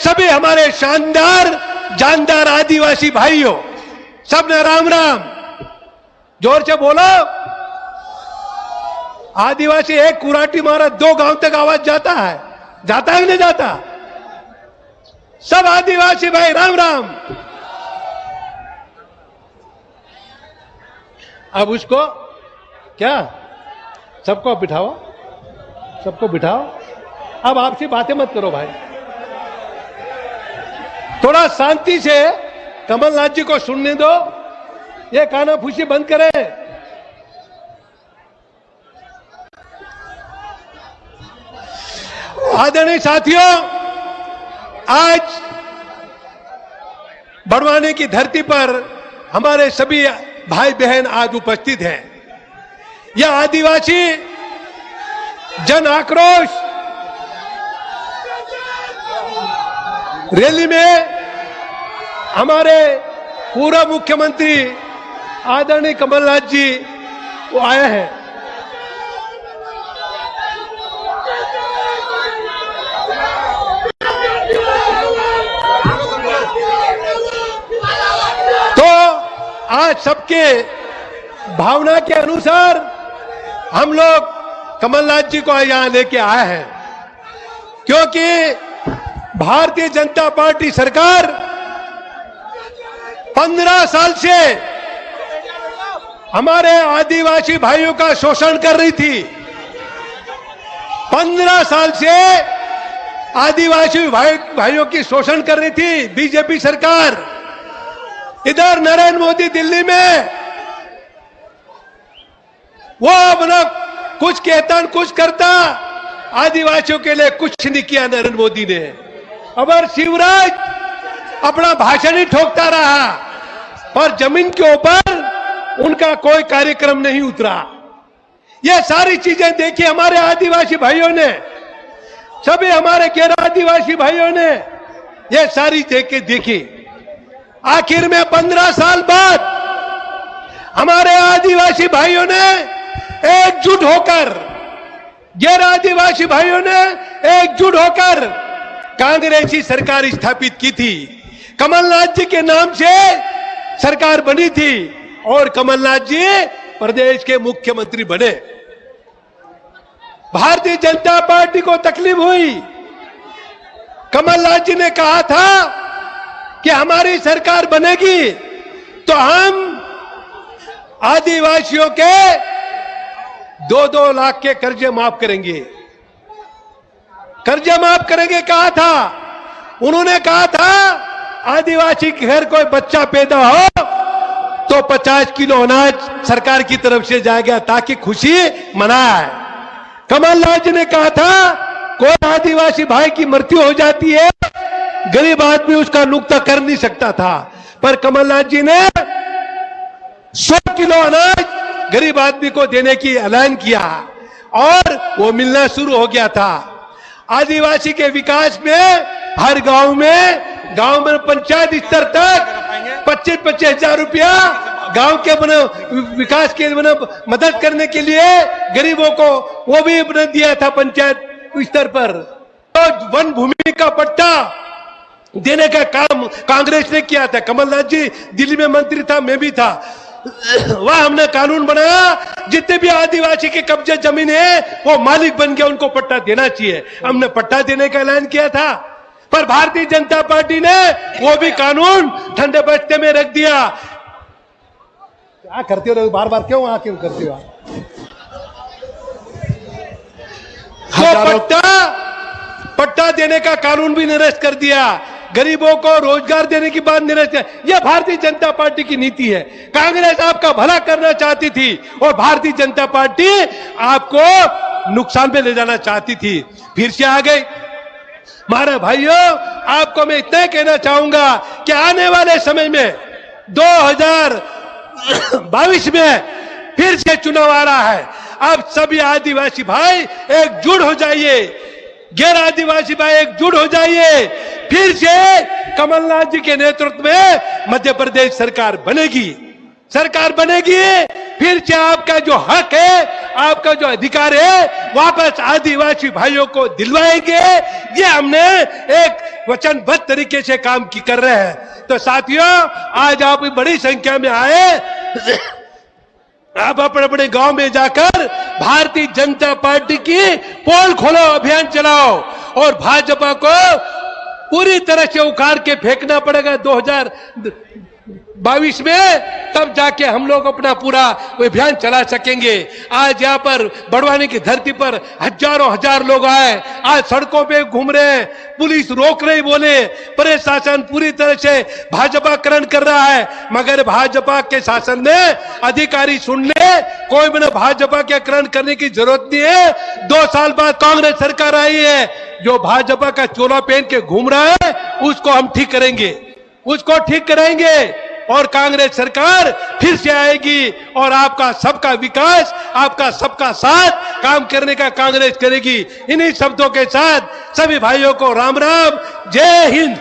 सभी हमारे शानदार जानदार आदिवासी भाइयों, सबने राम राम। जोर से बोलो। आदिवासी एक कुराटी मारा 2 गांव तक आवाज जाता है कि नहीं जाता? सब आदिवासी भाई राम राम। अब उसको क्या सबको बिठाओ। अब आपसी बातें मत करो भाई, थोड़ा शांति से कमलनाथ जी को सुनने दो। ये कानाफूसी बंद करें। आदरणीय साथियों, आज बड़वानी की धरती पर हमारे सभी भाई बहन आज उपस्थित हैं। यह आदिवासी जन आक्रोश रैली में हमारे पूर्व मुख्यमंत्री आदरणीय कमलनाथ जी वो आए हैं। तो आज सबके भावना के अनुसार हम लोग कमलनाथ जी को यहां लेके आए हैं, क्योंकि भारतीय जनता पार्टी सरकार 15 साल से हमारे आदिवासी भाइयों का शोषण कर रही थी। 15 साल से आदिवासी भाइयों की शोषण कर रही थी बीजेपी सरकार। इधर नरेंद्र मोदी दिल्ली में वो अपना कुछ कहता कुछ करता, आदिवासियों के लिए कुछ नहीं किया नरेंद्र मोदी ने। अबर शिवराज अपना भाषण ही ठोकता रहा, पर जमीन के ऊपर उनका कोई कार्यक्रम नहीं उतरा। ये सारी चीजें देखी हमारे आदिवासी भाइयों ने, सभी हमारे गैर आदिवासी भाइयों ने ये सारी देखी। आखिर में 15 साल बाद हमारे आदिवासी भाइयों ने एकजुट होकर, गैर आदिवासी भाइयों ने एकजुट होकर कांग्रेसी सरकार स्थापित की थी। कमलनाथ जी के नाम से सरकार बनी थी और कमलनाथ जी प्रदेश के मुख्यमंत्री बने। भारतीय जनता पार्टी को तकलीफ हुई। कमलनाथ जी ने कहा था कि हमारी सरकार बनेगी तो हम आदिवासियों के 2-2 लाख के कर्जे माफ करेंगे। कर्जे माफ करेंगे कहा था। उन्होंने कहा था आदिवासी के घर कोई बच्चा पैदा हो तो 50 किलो अनाज सरकार की तरफ से जाएगा ताकि खुशी मनाए। कमलनाथ जी ने कहा था कोई आदिवासी भाई की मृत्यु हो जाती है, गरीब आदमी उसका नुकता कर नहीं सकता था, पर कमलनाथ जी ने 100 किलो अनाज गरीब आदमी को देने की ऐलान किया और वो मिलना शुरू हो गया था। आदिवासी के विकास में हर गांव में पंचायत स्तर तक 25-25 हजार रुपया गांव के विकास के मदद करने के लिए गरीबों को वो भी दिया था पंचायत स्तर पर। तो वन भूमि का पट्टा देने का काम कांग्रेस ने किया था। कमलनाथ जी दिल्ली में मंत्री था, मैं भी था। वह हमने कानून बनाया, जितने भी आदिवासी के कब्जे जमीन है वो मालिक बन गया, उनको पट्टा देना चाहिए। हमने पट्टा देने का ऐलान किया था, पर भारतीय जनता पार्टी ने वो भी कानून ठंडे बस्ते में रख दिया। क्या करते हो बार बार, क्यों क्यों करते हो? पट्टा देने का कानून भी निरस्त कर दिया, गरीबों को रोजगार देने की बात निरस्त किया। यह भारतीय जनता पार्टी की नीति है। कांग्रेस आपका भला करना चाहती थी और भारतीय जनता पार्टी आपको नुकसान पे ले जाना चाहती थी। फिर से आ गई। हमारे भाइयों, आपको मैं इतना कहना चाहूंगा कि आने वाले समय में 2022 में फिर से चुनाव आ रहा है। अब सभी आदिवासी भाई एकजुट हो जाइए, गैर आदिवासी भाई एकजुट हो जाइए। फिर से कमलनाथ जी के नेतृत्व में मध्य प्रदेश सरकार बनेगी। फिर से आपका जो हक है, आपका जो अधिकार है, वापस आदिवासी भाइयों को दिलवाएंगे। ये हमने एक वचनबद्ध तरीके से काम कर रहे हैं। तो साथियों, आज आप बड़ी संख्या में आए, आप अपने अपने गांव में जाकर भारतीय जनता पार्टी की पोल खोलो अभियान चलाओ और भाजपा को पूरी तरह से उखाड़ के फेंकना पड़ेगा 2022 में, तब जाके हम लोग अपना पूरा अभियान चला सकेंगे। आज यहाँ पर बड़वानी की धरती पर हजारों हजार लोग आए, आज सड़कों पे घूम रहे हैं, पुलिस रोक रही, बोले प्रशासन पूरी तरह से भाजपाकरण कर रहा है, मगर भाजपा के शासन में अधिकारी सुन ले, कोई भी भाजपा के करण करने की जरूरत नहीं है। 2 साल बाद कांग्रेस सरकार आई है, जो भाजपा का चोला पहन के घूम रहा है उसको हम ठीक करेंगे, उसको ठीक करेंगे और कांग्रेस सरकार फिर से आएगी और आपका सबका विकास, आपका सबका साथ काम करने का कांग्रेस करेगी। इन्हीं शब्दों के साथ सभी भाइयों को राम राम, जय हिंद।